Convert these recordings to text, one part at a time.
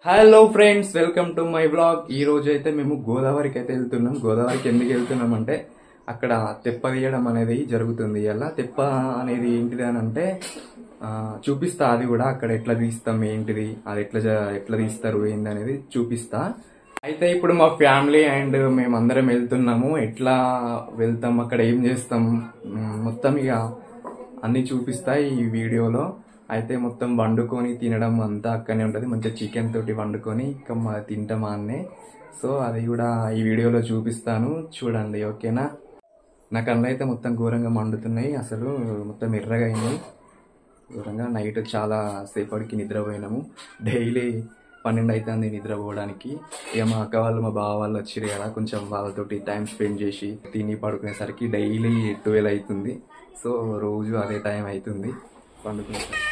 Hello friends, welcome to my blog. ఈ రోజు అయితే మేము గోదావరికి అయితే వెళ్తున్నాం. గోదావరికి ఎందుకు వెళ్తున్నాం అంటే అక్కడ తెప్ప తీయడం అనేది జరుగుతుంది. ఎలా తెప్ప అనేది ఏంటిది అని అంటే చూపిస్తా. అది కూడా అక్కడ ఎట్లా తీస్తాం, ఏంటిది, అది ఎట్లా తీస్తారు ఏంది అనేది చూపిస్తా. అయితే ఇప్పుడు మా ఫ్యామిలీ అండ్ మేమందరం వెళ్తున్నాము. ఎట్లా వెళ్తాం, అక్కడ ఏం చేస్తాం, మొత్తం ఇక అన్ని చూపిస్తా ఈ వీడియోలో. అయితే మొత్తం వండుకొని తినడం అంతా అక్కడనే ఉంటుంది. మంచిగా చికెన్ తోటి వండుకొని ఇంకా తింటాం అన్నే. సో అది కూడా ఈ వీడియోలో చూపిస్తాను, చూడండి. ఓకేనా? నా కళ్ళు అయితే మొత్తం ఘోరంగా మండుతున్నాయి. అసలు మొత్తం ఎర్రగా అయినాయి ఘోరంగా. నైట్ చాలా సేపటికి నిద్రపోయినాము. డైలీ 12 అవుతుంది నిద్రపోవడానికి. ఇక మా అక్క వాళ్ళు, మా బావ వాళ్ళు వచ్చిరు కదా, కొంచెం వాళ్ళతోటి టైం స్పెండ్ చేసి తిని పడుకునేసరికి డైలీ 12 అవుతుంది. సో రోజు అదే టైం అవుతుంది పండుకునేసరికి.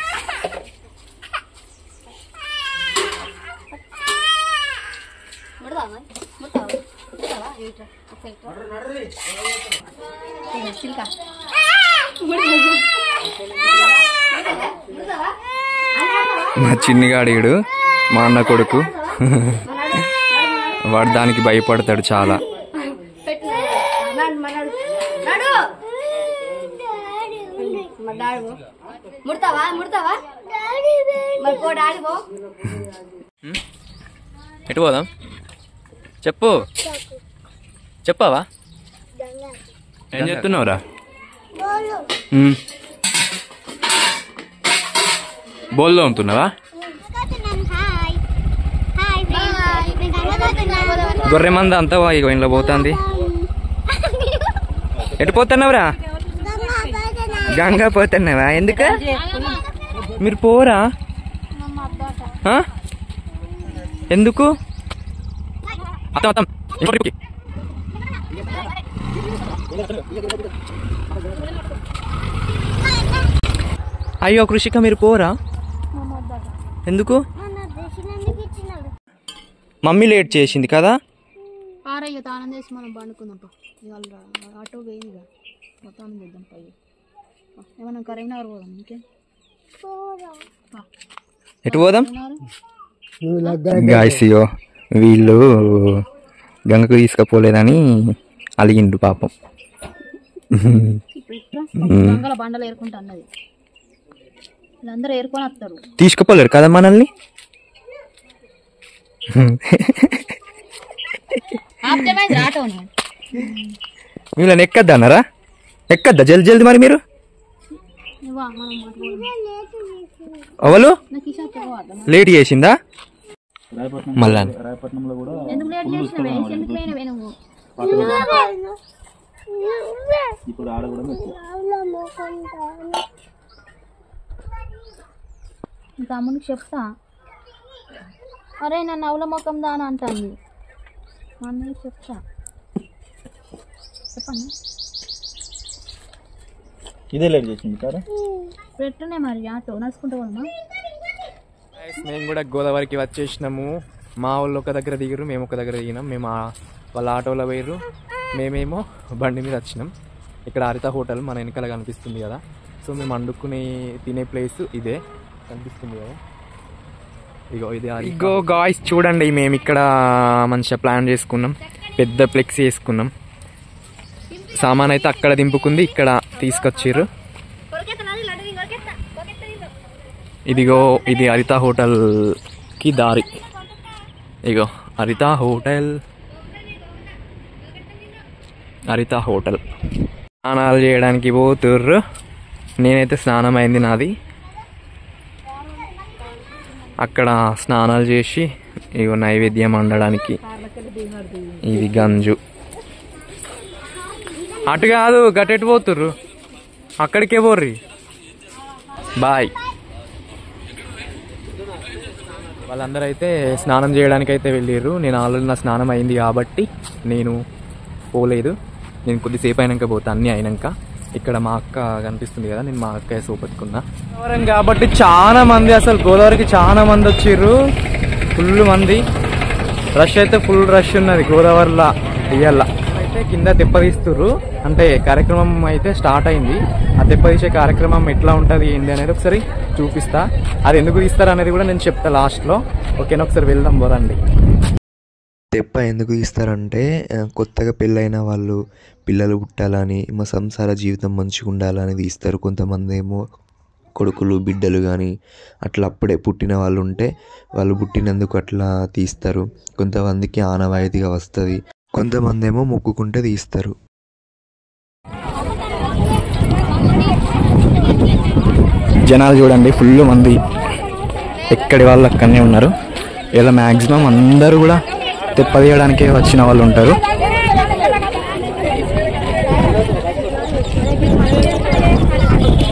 మా చిన్నగాడీడు, మా అన్న కొడుకు, వాడు దానికి భయపడతాడు చాలా. ఎటు పోదాం చెప్పు, చెప్పావా? ఏం చెప్తున్నావురా? బోల్లో ఉంటున్నావా? గొర్రె మంద అంతా ఇంట్లో పోతుంది. ఎటు పోతున్నావురా? గంగా పోతున్నావా? ఎందుకు మీరు పోరా? ఎందుకు? అయ్యో కృషిక, మీరు పోరా? ఎందుకు? మమ్మీ లేట్ చేసింది కదా. ఎటు పోదాం? గాయసియో వీళ్ళు గంగకు తీసుకపోలేదని అలిగిండు పాపం. తీసుకుపోలేరు కదా మనల్ని. వీళ్ళని ఎక్కద్దా అన్నారా? ఎక్కద్దా జల్ది జల్ది మరి మీరు? అవలు లేట్ చేసిందా మళ్ళా? తమ్మునికి చెప్తా, అరే నన్ను అవుల మొక్కం దా అని అంటాను. మా అన్నయ్య చెప్తా, చెప్పండి. ఇదే లేట్ చేసింది కదా, పెట్టనే మరి ఆటో నడుచుకుంటా పోదామా? మేము కూడా గోదావరికి వచ్చేసినాము. మా వాళ్ళు ఒక దగ్గర దిగారు, మేము ఒక దగ్గర దిగినాం. మేము వాళ్ళ ఆటోలో పోయారు, మేమేమో బండి మీద వచ్చినాం. ఇక్కడ హరిత హోటల్ మన వెనకాల కనిపిస్తుంది కదా. సో మేము వండుకుని తినే ప్లేస్ ఇదే కనిపిస్తుంది కదా. ఇగో గాయ్స్ చూడండి, మేము ఇక్కడ మంచిగా ప్లాన్ చేసుకున్నాం. పెద్ద ఫ్లెక్సీ వేసుకున్నాం. సామాన్ అయితే అక్కడ దింపుకుంది, ఇక్కడ తీసుకొచ్చిర్రు. ఇదిగో ఇది హరిత హోటల్ కి దారి. ఇగో హరిత హోటల్, హరిత హోటల్. స్నానాలు చేయడానికి పోతుర్రు. నేనైతే స్నానం అయింది నాది. అక్కడ స్నానాలు చేసి ఇగో నైవేద్యం వండడానికి ఇది గంజు. అటు కాదు, గట్టెటు పోతుర్రు, అక్కడికే పోర్రి. బాయ్. వాళ్ళందరూ అయితే స్నానం చేయడానికి అయితే వెళ్ళిర్రు. నేను ఆల్రెడీ నా స్నానం అయింది కాబట్టి నేను పోలేదు. నేను కొద్దిసేపు అయినాక పోతా, అన్నీ అయినాక. ఇక్కడ మా అక్క కనిపిస్తుంది కదా, నేను మా అక్క సోపెట్టుకున్నా. గోదావరి కాబట్టి చాలా మంది, అసలు గోదావరికి చాలా మంది వచ్చిర్రు. ఫుల్ మంది రష్ అయితే ఫుల్ రష్ ఉన్నది గోదావరిలో ఇయ్యాల. అయితే అయితే కింద తెప్పదీస్తుర్రు, అంటే కార్యక్రమం అయితే స్టార్ట్ అయింది. ఆ తెప్పదీసే కార్యక్రమం ఎట్లా ఉంటుంది ఏంటి అనేది ఒకసారి చూపిస్తా. అది ఎందుకు తీస్తారు అనేది కూడా నేను చెప్తా లాస్ట్లో. ఓకేనా, ఒకసారి వెళ్దాం పోరండి. తెప్ప ఎందుకు తీస్తారంటే కొత్తగా పెళ్ళైన వాళ్ళు పిల్లలు పుట్టాలని, మా సంసార జీవితం మంచిగా ఉండాలని తీస్తారు. కొంతమంది ఏమో కొడుకులు బిడ్డలు కానీ అట్లా అప్పుడే పుట్టిన వాళ్ళు ఉంటే వాళ్ళు పుట్టినందుకు అట్లా తీస్తారు. కొంతమందికి ఆనవాయితీగా వస్తుంది, కొంతమంది ఏమో మొక్కుకుంటే తీస్తారు. జనాలు చూడండి, ఫుల్ మంది, ఎక్కడి వాళ్ళు అక్కడనే ఉన్నారు. ఇలా మ్యాక్సిమం అందరూ కూడా తెప్పదీయడానికే వచ్చిన వాళ్ళు ఉంటారు.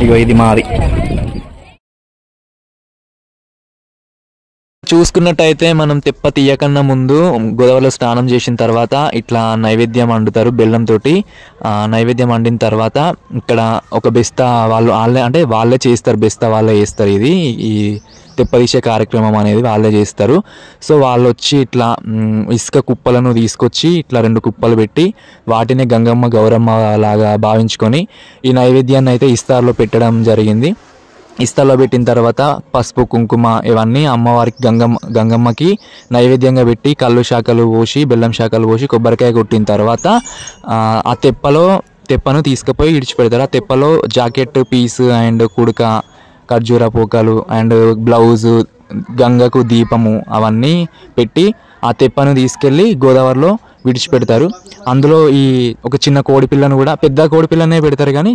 ఇగో ఇది మాది. చూసుకున్నట్టయితే మనం తెప్ప తీయకన్నా ముందు గోదావరిలో స్నానం చేసిన తర్వాత ఇట్లా నైవేద్యం వండుతారు బెల్లంతో. నైవేద్యం వండిన తర్వాత ఇక్కడ ఒక బెస్తా వాళ్ళే చేస్తారు, బెస్తా వాళ్ళే చేస్తారు. ఈ తెప్పదీసే కార్యక్రమం అనేది వాళ్ళే చేస్తారు. సో వాళ్ళు వచ్చి ఇట్లా ఇసుక కుప్పలను తీసుకొచ్చి ఇట్లా 2 కుప్పలు పెట్టి వాటిని గంగమ్మ గౌరమ్మ లాగా భావించుకొని ఈ నైవేద్యాన్ని అయితే ఇస్తార్లో పెట్టడం జరిగింది. ఇస్తాలో పెట్టిన తర్వాత పసుపు కుంకుమ ఇవన్నీ అమ్మవారికి గంగమ్మకి నైవేద్యంగా పెట్టి కళ్ళు శాఖలు పోసి బెల్లం శాఖలు పోసి కొబ్బరికాయ కొట్టిన తర్వాత ఆ తెప్పను తీసుకుపోయి ఇడిచిపెడతారు. ఆ తెప్పలో జాకెట్ పీస్ అండ్ కుడక, ఖర్జూర పోకలు అండ్ బ్లౌజు, గంగకు దీపము అవన్నీ పెట్టి ఆ తెప్పను తీసుకెళ్ళి గోదావరిలో విడిచిపెడతారు. అందులో ఒక చిన్న కోడి పిల్లను కూడా, పెద్ద కోడి పిల్లనే పెడతారు కానీ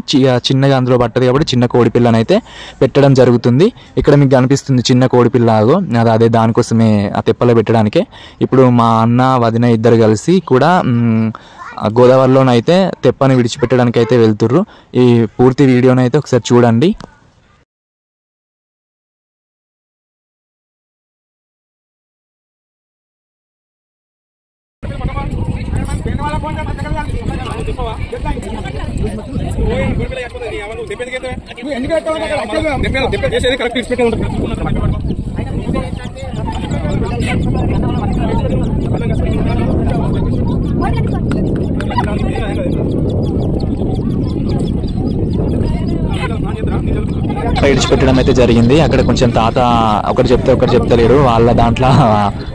చిన్నగా అందులో పట్టదు కాబట్టి చిన్న కోడి పిల్లని అయితే పెట్టడం జరుగుతుంది. ఇక్కడ మీకు కనిపిస్తుంది చిన్న కోడి పిల్లగో, అదే దానికోసమే ఆ తెప్పలో పెట్టడానికే. ఇప్పుడు మా అన్న వదిన ఇద్దరు కలిసి కూడా గోదావరిలోనైతే తెప్పని విడిచిపెట్టడానికి అయితే వెళ్తుర్రు. ఈ పూర్తి వీడియోనైతే ఒకసారి చూడండి. విడిచిపెట్టడం అయితే జరిగింది. అక్కడ కొంచెం తాత ఒకటి చెప్తే ఒకటి చెప్తలేడు. వాళ్ళ దాంట్లో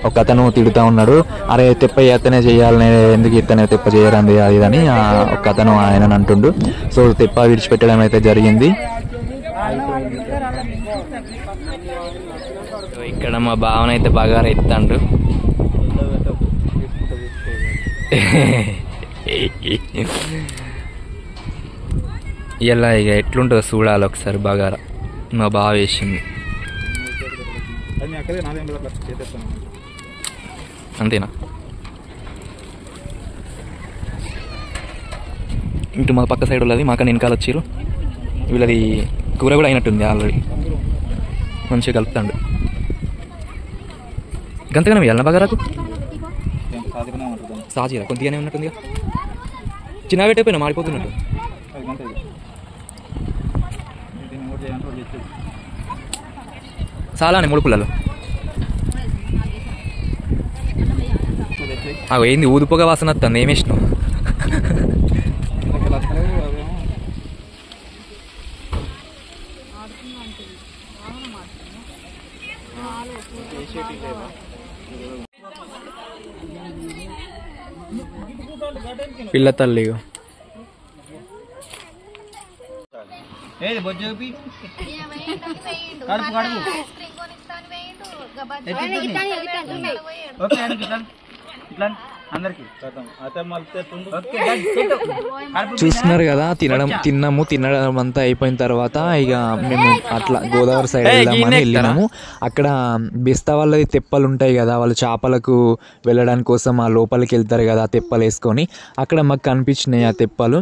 ఒక అతను తిడుతూ ఉన్నాడు, అరే తెప్ప ఎత్తనే చేయాలని, ఎందుకు ఎత్తనే తెప్ప చేయరండి అది ఇదని ఒక అతను ఆయన అంటుండు. సో తెప్ప విడిచిపెట్టడం అయితే జరిగింది. ఇక్కడ మా భావన అయితే బాగా ఎత్తాండు. ఇలా ఇక ఎట్లుంటుందో చూడాలి ఒకసారి. బాగా మా బావ వేసింది అంతేనా. ఇటు మా పక్క సైడ్ వాళ్ళది మాకన్నా వెనకాల వచ్చిర్రు. వీళ్ళది కూర కూడా అయినట్టుంది ఆల్రెడీ, మంచిగా కలుపుతాండు. గంతగానే వేయాలన్నా బగారాకు? సాజీరా కొద్దిగానే ఉన్నట్టుంది. చిన్న పెట్టైపోయినా మాడిపోతున్నట్టు. చాలానే 3 పుల్లలు. ఏంది ఊదిపోగా వాసన వస్తుంది, ఏమేసినావు? పిల్ల తల్లి చూస్తున్నారు కదా. తినడం అంతా అయిపోయిన తర్వాత ఇక మేము అట్లా గోదావరి సైడ్ వెళ్దామని వెళ్ళినాము. అక్కడ బెస్తా వాళ్ళది తెప్పలు ఉంటాయి కదా, వాళ్ళు చేపలకు వెళ్ళడానికి కోసం ఆ లోపలికి వెళ్తారు కదా తెప్పలు వేసుకొని. అక్కడ మాకు కనిపించినాయి ఆ తెప్పలు.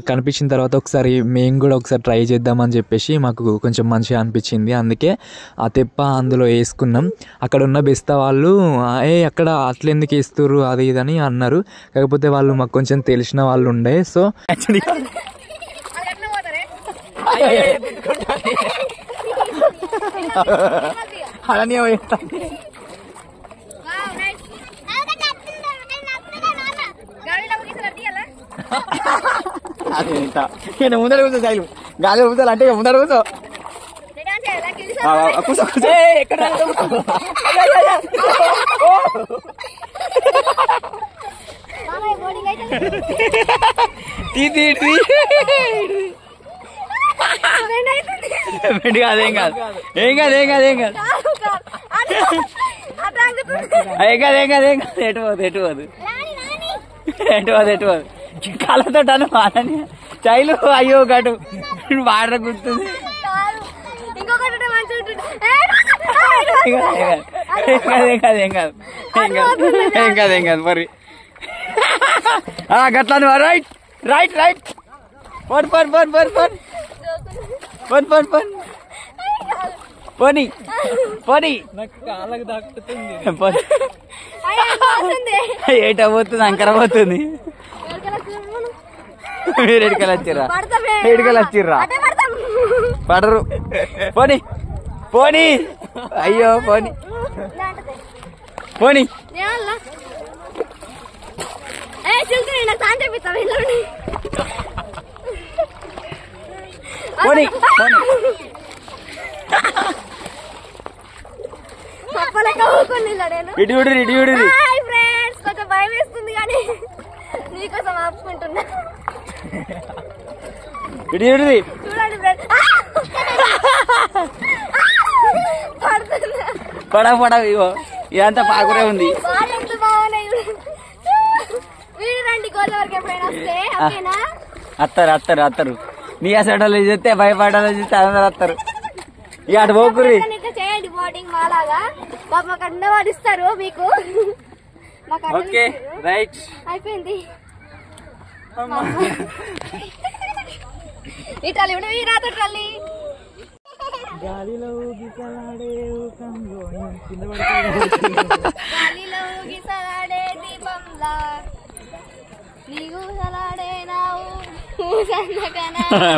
కనిపించిన తర్వాత ఒకసారి మేము కూడా ఒకసారి ట్రై చేద్దామని చెప్పేసి మాకు కొంచెం మంచిగా అనిపించింది. అందుకే ఆ తెప్ప అందులో వేసుకున్నాం. అక్కడ ఉన్న బెస్తా వాళ్ళు అక్కడ అట్లా ఎందుకు వేస్తుర్రు అది ఇదని అన్నారు. కాకపోతే వాళ్ళు మాకు కొంచెం తెలిసిన వాళ్ళు ఉండే. సో అదే ముందర కూర్చో శైలు గాలి కూర్చోాలి అంటే ముందర కూర్చో కూర్చో కూర్చో ఎక్కడ అదేం కాదు ఏం కాదు ఏం కాదు ఏం కాదు ఏం కాదు ఏం కాదు ఏం కాదు ఎటు పోదు ఎటు పోదు ఎటు పోదు ఎటు పోదు కళ్ళతో అను వాడని చైలు అయ్యో గటు వాడ గుర్తుంది ఏం కాదు ఏం కాదు ఏం కాదు ఏం కాదు ఏం కాదు మరి గట్లా right right right phone phone phone phone phone phone phone phone పోనీ పోనీ ఏటా పోతుంది అంకర పోతుంది మీరు ఎడికలు వచ్చిర్రా ఎడికలు వచ్చిర్రా పడరు పోనీ పోనీ అయ్యో పోనీ పోనీ పోనీ ఇటు చూడు ఇటు చూడు కొంచెం భయం వేస్తుంది కానీ నీకోసం ఆపుకుంటున్నా ఇటు చూడు చూడండి ఫ్రెండ్స్ పడవ పడవ ఇగో ఇదంతా పాకురే ఉంది వీడు రండి గోదావరికి ఎప్పుడైనా వస్తే ఓకేనా అత్తరు అత్తరు అత్తరు నీ అసలు చెప్తే భయపడాలి చెప్తే అందరు వస్తారు ఇక అటు పోకుర్రి చేయండి బోటింగ్ మాలాగా మాకు అన్న వాళ్ళు ఇస్తారు మీకు ఓకే రైట్ అయిపోయింది ఈ ట్రాలీ ఉండే ఈ రాత్రి ట్రాలీ గాలిలో ఊగిసలాడే దీపంలా నీకు సలాడే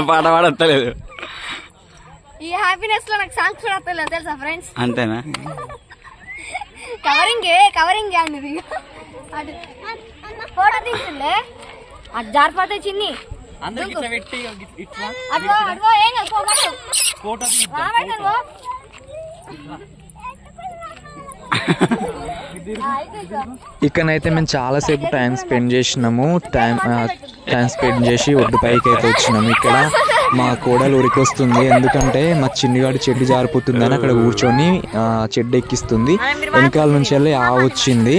పాట పాడలేదు ఈ హ్యాపీనెస్ లో నాకు సాంగ్స్ కూడా వస్తలేదు తెలుసా ఫ్రెండ్స్ అంతేనా కవరింగ్ అండి ఫోటో తీసుండే అటు జారిపోతే చిన్ని ఇక్కడైతే మేము చాలాసేపు టైం స్పెండ్ చేసినాము టైం స్పెండ్ చేసి ఒడ్డు పైకి అయితే వచ్చినాము. ఇక్కడ మా కోడలు ఉరికి వస్తుంది, ఎందుకంటే మా చిన్నిగాడు చెడ్డు జారిపోతుందని అక్కడ కూర్చొని చెడ్డు ఎక్కిస్తుంది. వెనకాల నుంచి వెళ్ళి వచ్చింది,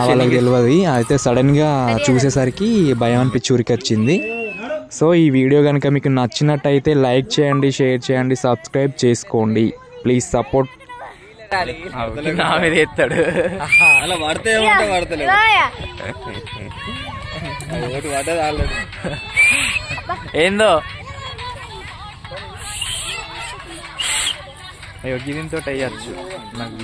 వాళ్ళకి తెలియదు. అయితే సడన్గా చూసేసరికి భయం అనిపించి ఉరికి వచ్చింది. సో ఈ వీడియో కనుక మీకు నచ్చినట్టయితే లైక్ చేయండి, షేర్ చేయండి, సబ్స్క్రైబ్ చేసుకోండి. Please support. నా మీద ఎత్తాడు అలా పడితే పడతలేదు ఏందో అయ్యో గిరితో అయ్యచ్చు నాకు